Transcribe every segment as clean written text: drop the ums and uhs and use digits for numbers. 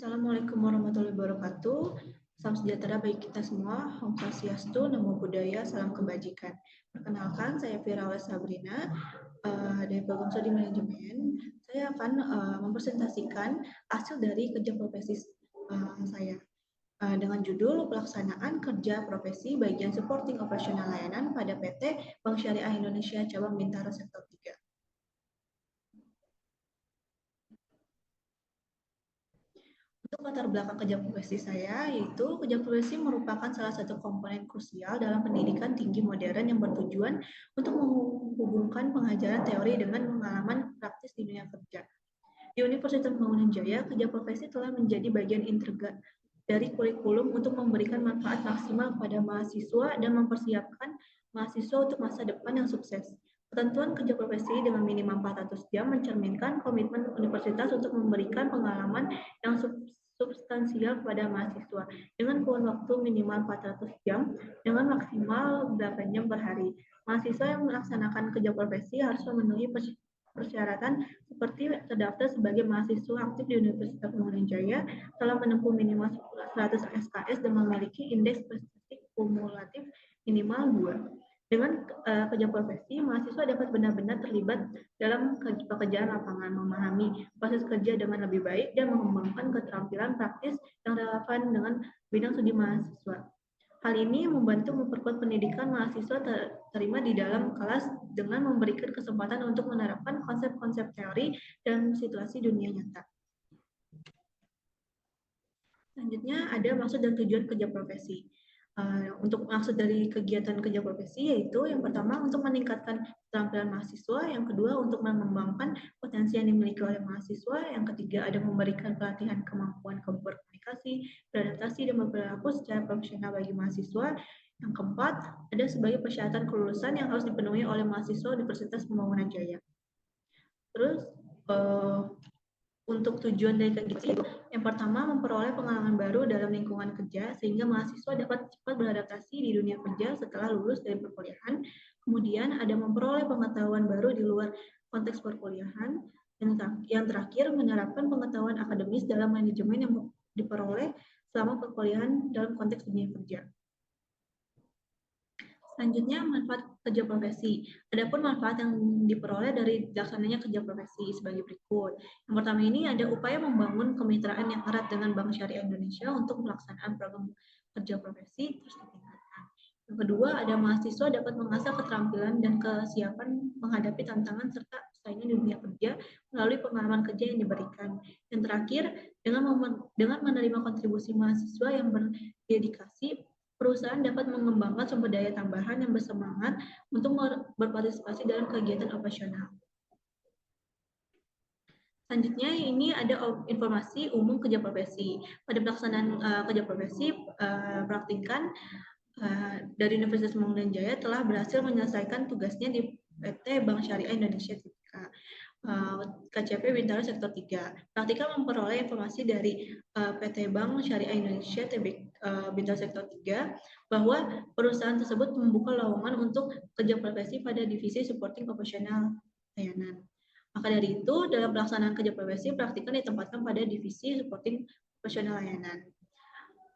Assalamualaikum warahmatullahi wabarakatuh. Salam sejahtera bagi kita semua. Om Swastiastu, Namo Buddhaya, salam kebajikan. Perkenalkan, saya Firawa Sabrina dari program studi manajemen. Saya akan mempresentasikan hasil dari kerja profesi saya dengan judul pelaksanaan kerja profesi bagian supporting operasional layanan pada PT Bank Syariah Indonesia Cabang Bintaro Sektor 3. Untuk latar belakang kerja profesi saya, yaitu kerja profesi merupakan salah satu komponen krusial dalam pendidikan tinggi modern yang bertujuan untuk menghubungkan pengajaran teori dengan pengalaman praktis di dunia kerja. Di Universitas Pembangunan Jaya, kerja profesi telah menjadi bagian integral dari kurikulum untuk memberikan manfaat maksimal kepada mahasiswa dan mempersiapkan mahasiswa untuk masa depan yang sukses. Ketentuan kerja profesi dengan minimal 400 jam mencerminkan komitmen universitas untuk memberikan pengalaman yang substansial kepada mahasiswa dengan kurun waktu minimal 400 jam dengan maksimal 8 jam per hari. Mahasiswa yang melaksanakan kerja profesi harus memenuhi persyaratan seperti terdaftar sebagai mahasiswa aktif di Universitas Pembangunan Jaya, telah menempuh minimal 100 SKS dan memiliki indeks prestasi kumulatif minimal 2. Dengan kerja profesi, mahasiswa dapat benar-benar terlibat dalam pekerjaan lapangan, memahami proses kerja dengan lebih baik, dan mengembangkan keterampilan praktis yang relevan dengan bidang studi mahasiswa. Hal ini membantu memperkuat pendidikan mahasiswa terima di dalam kelas dengan memberikan kesempatan untuk menerapkan konsep-konsep teori dan situasi dunia nyata. Selanjutnya ada maksud dan tujuan kerja profesi. Untuk maksud dari kegiatan kerja profesi yaitu yang pertama untuk meningkatkan keterampilan mahasiswa, yang kedua untuk mengembangkan potensi yang dimiliki oleh mahasiswa, yang ketiga ada memberikan pelatihan kemampuan berkomunikasi, beradaptasi dan berperilaku secara profesional bagi mahasiswa, yang keempat ada sebagai persyaratan kelulusan yang harus dipenuhi oleh mahasiswa Universitas Pembangunan Jaya. Terus untuk tujuan dari kegiatan itu, yang pertama memperoleh pengalaman baru dalam lingkungan kerja sehingga mahasiswa dapat cepat beradaptasi di dunia kerja setelah lulus dari perkuliahan. Kemudian ada memperoleh pengetahuan baru di luar konteks perkuliahan. Yang terakhir menerapkan pengetahuan akademis dalam manajemen yang diperoleh selama perkuliahan dalam konteks dunia kerja. Selanjutnya, manfaat kerja profesi. Adapun manfaat yang diperoleh dari dilaksananya kerja profesi sebagai berikut. Yang pertama ini ada upaya membangun kemitraan yang erat dengan Bank Syariah Indonesia untuk pelaksanaan program kerja profesi terus ditingkatkan. Yang kedua, ada mahasiswa dapat mengasah keterampilan dan kesiapan menghadapi tantangan serta persaingan di dunia kerja melalui pengalaman kerja yang diberikan. Yang terakhir, dengan menerima kontribusi mahasiswa yang berdedikasi, perusahaan dapat mengembangkan sumber daya tambahan yang bersemangat untuk berpartisipasi dalam kegiatan operasional. Selanjutnya ini ada informasi umum kerja profesi. Pada pelaksanaan kerja profesi, praktikan dari Universitas Pembangunan Jaya telah berhasil menyelesaikan tugasnya di PT Bank Syariah Indonesia KCP Bintaro Sektor 3. Praktika memperoleh informasi dari PT Bank Syariah Indonesia Bintaro Sektor 3 bahwa perusahaan tersebut membuka lowongan untuk kerja profesi pada divisi supporting operasional layanan. Maka dari itu, dalam pelaksanaan kerja profesi, praktikan ditempatkan pada divisi supporting operasional layanan.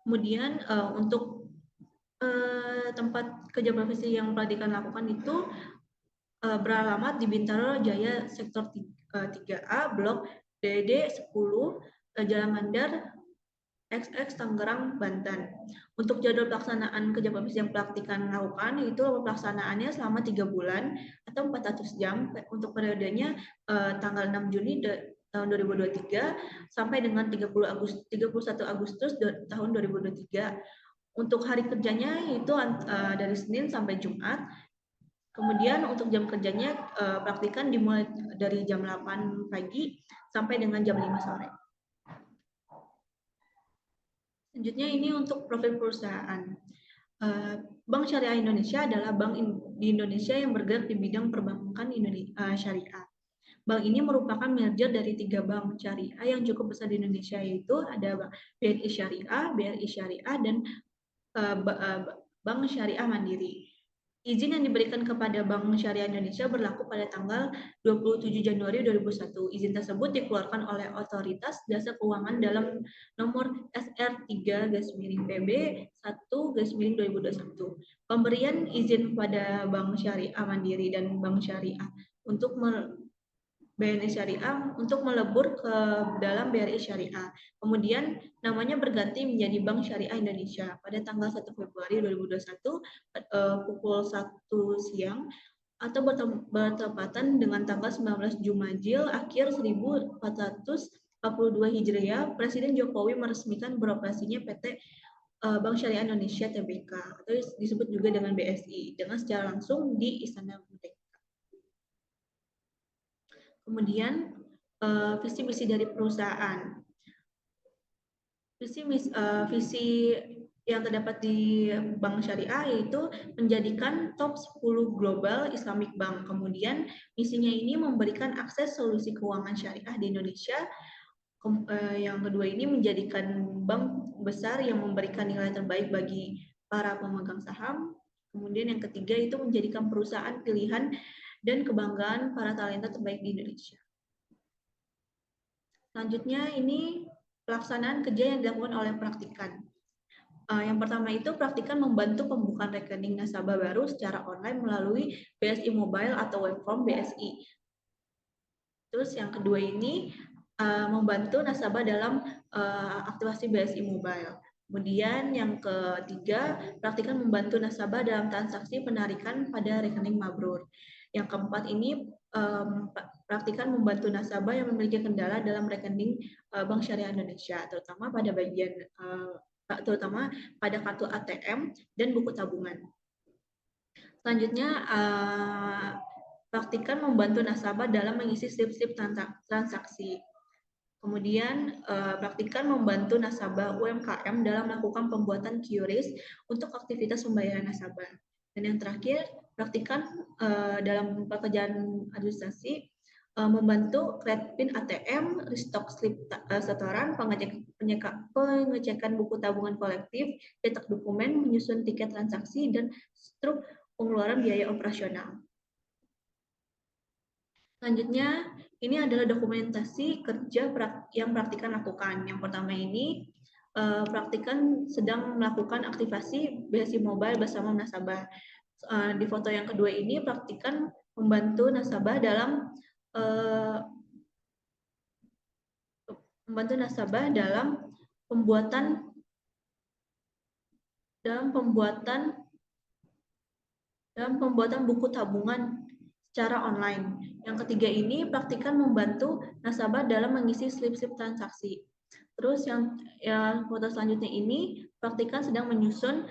Kemudian untuk tempat kerja profesi yang praktikan lakukan itu beralamat di Bintaro Jaya Sektor 3A, Blok DD 10, Jalan Mandar, XX Tangerang, Banten. Untuk jadwal pelaksanaan kerja profesi yang praktikan lakukan, itu pelaksanaannya selama 3 bulan atau 400 jam untuk periodenya tanggal 6 Juni tahun 2023 sampai dengan 31 Agustus tahun 2023. Untuk hari kerjanya itu dari Senin sampai Jumat. Kemudian untuk jam kerjanya praktikan dimulai dari jam 8 pagi sampai dengan jam 5 sore. Selanjutnya ini untuk profil perusahaan. Bank Syariah Indonesia adalah bank di Indonesia yang bergerak di bidang perbankan syariah. Bank ini merupakan merger dari 3 bank syariah yang cukup besar di Indonesia, yaitu ada BNI Syariah, BRI Syariah, dan Bank Syariah Mandiri. Izin yang diberikan kepada Bank Syariah Indonesia berlaku pada tanggal 27 Januari 2001. Izin tersebut dikeluarkan oleh Otoritas Jasa Keuangan dalam nomor SR3-PB 1-2021. Pemberian izin pada Bank Syariah Mandiri dan Bank Syariah untuk BNI Syariah untuk melebur ke dalam BRI Syariah. Kemudian namanya berganti menjadi Bank Syariah Indonesia pada tanggal 1 Februari 2021 pukul 1 siang atau bertepatan dengan tanggal 19 Jumajil akhir 1442 Hijriah, Presiden Jokowi meresmikan beroperasinya PT Bank Syariah Indonesia Tbk atau disebut juga dengan BSI dengan secara langsung di Istana Merdeka. Kemudian visi misi dari perusahaan. Visi yang terdapat di Bank Syariah yaitu menjadikan top 10 global Islamic Bank. Kemudian misinya ini memberikan akses solusi keuangan syariah di Indonesia. Yang kedua ini menjadikan bank besar yang memberikan nilai terbaik bagi para pemegang saham. Kemudian yang ketiga itu menjadikan perusahaan pilihan dan kebanggaan para talenta terbaik di Indonesia. Selanjutnya ini pelaksanaan kerja yang dilakukan oleh praktikan. Yang pertama itu praktikan membantu pembukaan rekening nasabah baru secara online melalui BSI Mobile atau web form BSI. Terus yang kedua ini membantu nasabah dalam aktivasi BSI Mobile. Kemudian yang ketiga, praktikan membantu nasabah dalam transaksi penarikan pada rekening mabrur. Yang keempat ini praktikan membantu nasabah yang memiliki kendala dalam rekening Bank Syariah Indonesia, terutama pada kartu ATM dan buku tabungan. Selanjutnya praktikan membantu nasabah dalam mengisi slip-slip transaksi. Kemudian praktikan membantu nasabah UMKM dalam melakukan pembuatan QRIS untuk aktivitas pembayaran nasabah. Dan yang terakhir, praktikan dalam pekerjaan administrasi membantu create PIN ATM, restock slip setoran, pengecekan buku tabungan kolektif, cetak dokumen, menyusun tiket transaksi, dan struk pengeluaran biaya operasional. Selanjutnya, ini adalah dokumentasi kerja yang praktikan lakukan. Yang pertama ini, praktikan sedang melakukan aktivasi BSI Mobile bersama nasabah. Di foto yang kedua ini, praktikan membantu nasabah dalam pembuatan buku tabungan secara online. Yang ketiga ini praktikan membantu nasabah dalam mengisi slip-slip transaksi. Terus yang foto selanjutnya ini praktikan sedang menyusun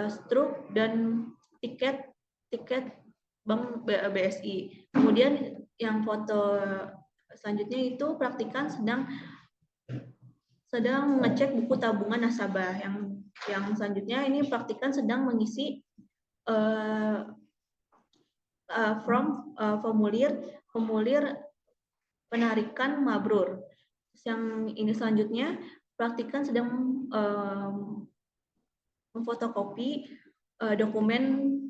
struk dan tiket Bank BSI. Kemudian yang foto selanjutnya itu praktikan sedang mengecek buku tabungan nasabah. Yang selanjutnya ini praktikan sedang mengisi formulir penarikan mabrur. Yang ini selanjutnya praktikan sedang memfotokopi dokumen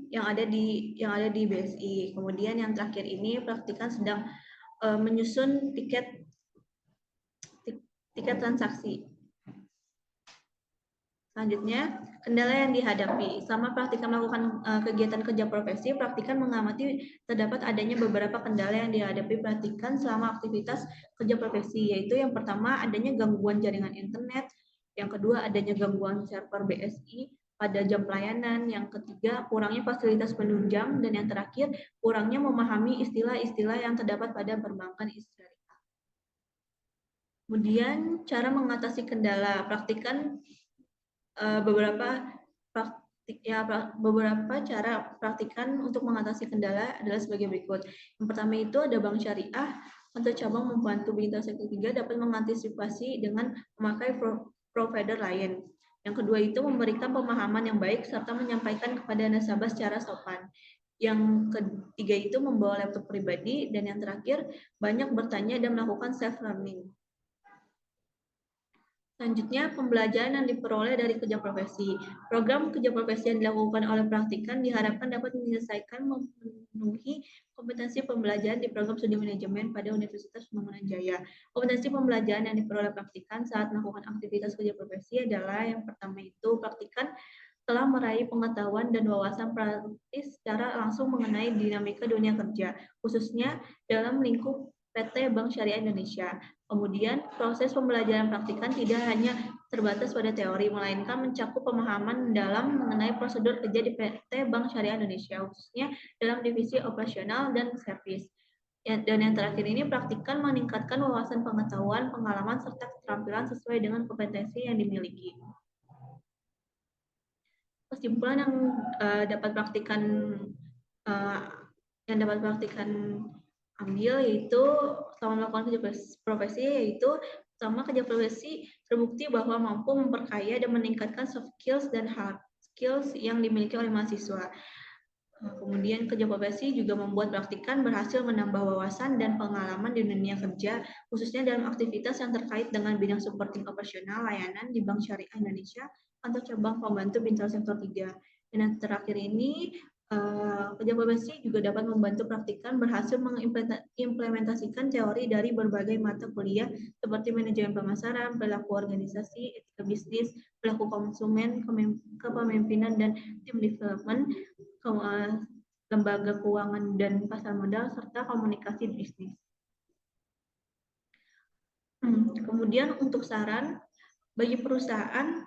yang ada di BSI. Kemudian yang terakhir ini praktikan sedang menyusun tiket transaksi. Selanjutnya, kendala yang dihadapi. Selama praktikan melakukan kegiatan kerja profesi, praktikan mengamati terdapat adanya beberapa kendala yang dihadapi praktikan selama aktivitas kerja profesi, yaitu yang pertama adanya gangguan jaringan internet, yang kedua adanya gangguan server BSI pada jam pelayanan, yang ketiga kurangnya fasilitas penunjang, dan yang terakhir kurangnya memahami istilah-istilah yang terdapat pada perbankan syariah. Kemudian cara mengatasi kendala, praktikan beberapa cara praktikan untuk mengatasi kendala adalah sebagai berikut. Yang pertama itu ada Bank Syariah untuk cabang membantu bintang sektor 3 dapat mengantisipasi dengan memakai provider lain. Yang kedua itu memberikan pemahaman yang baik serta menyampaikan kepada nasabah secara sopan. Yang ketiga itu membawa laptop pribadi, dan yang terakhir banyak bertanya dan melakukan self learning. Selanjutnya, pembelajaran yang diperoleh dari kerja profesi. Program kerja profesi yang dilakukan oleh praktikan diharapkan dapat menyelesaikan memenuhi kompetensi pembelajaran di program studi manajemen pada Universitas Pembangunan Jaya. Kompetensi pembelajaran yang diperoleh praktikan saat melakukan aktivitas kerja profesi adalah yang pertama itu praktikan telah meraih pengetahuan dan wawasan praktis secara langsung mengenai dinamika dunia kerja, khususnya dalam lingkup PT Bank Syariah Indonesia. Kemudian, proses pembelajaran praktikan tidak hanya terbatas pada teori, melainkan mencakup pemahaman dalam mengenai prosedur kerja di PT Bank Syariah Indonesia, khususnya dalam divisi operasional dan servis. Dan yang terakhir ini, praktikan meningkatkan wawasan pengetahuan, pengalaman, serta keterampilan sesuai dengan kompetensi yang dimiliki. Kesimpulan yang dapat praktikan uh, ambil yaitu selama melakukan kerja profesi, yaitu pertama, kerja profesi terbukti bahwa mampu memperkaya dan meningkatkan soft skills dan hard skills yang dimiliki oleh mahasiswa. Kemudian kerja profesi juga membuat praktikan berhasil menambah wawasan dan pengalaman di dunia kerja, khususnya dalam aktivitas yang terkait dengan bidang supporting operasional layanan di Bank Syariah Indonesia atau cabang pembantu Bintang Sektor 3. Dan yang terakhir ini, kerja profesi juga dapat membantu praktikan berhasil mengimplementasikan teori dari berbagai mata kuliah seperti manajemen pemasaran, perilaku organisasi, etika bisnis, perilaku konsumen, kepemimpinan, dan tim development, lembaga keuangan dan pasar modal, serta komunikasi bisnis. Kemudian untuk saran, bagi perusahaan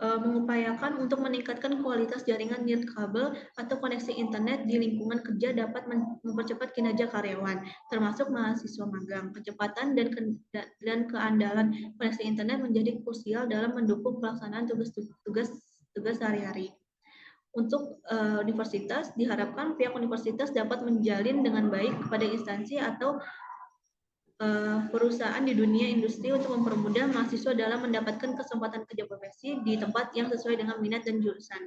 mengupayakan untuk meningkatkan kualitas jaringan nirkabel atau koneksi internet di lingkungan kerja dapat mempercepat kinerja karyawan, termasuk mahasiswa magang. Kecepatan dan keandalan koneksi internet menjadi krusial dalam mendukung pelaksanaan tugas sehari-hari. Untuk universitas, diharapkan pihak universitas dapat menjalin dengan baik kepada instansi atau perusahaan di dunia industri untuk mempermudah mahasiswa dalam mendapatkan kesempatan kerja profesi di tempat yang sesuai dengan minat dan jurusan.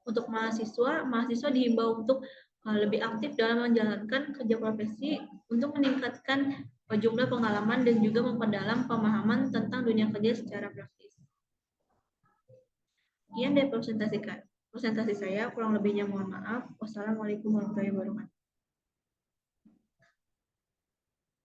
Untuk mahasiswa dihimbau untuk lebih aktif dalam menjalankan kerja profesi untuk meningkatkan jumlah pengalaman dan juga memperdalam pemahaman tentang dunia kerja secara praktis. Sekian dari presentasi saya, kurang lebihnya mohon maaf. Wassalamualaikum warahmatullahi wabarakatuh.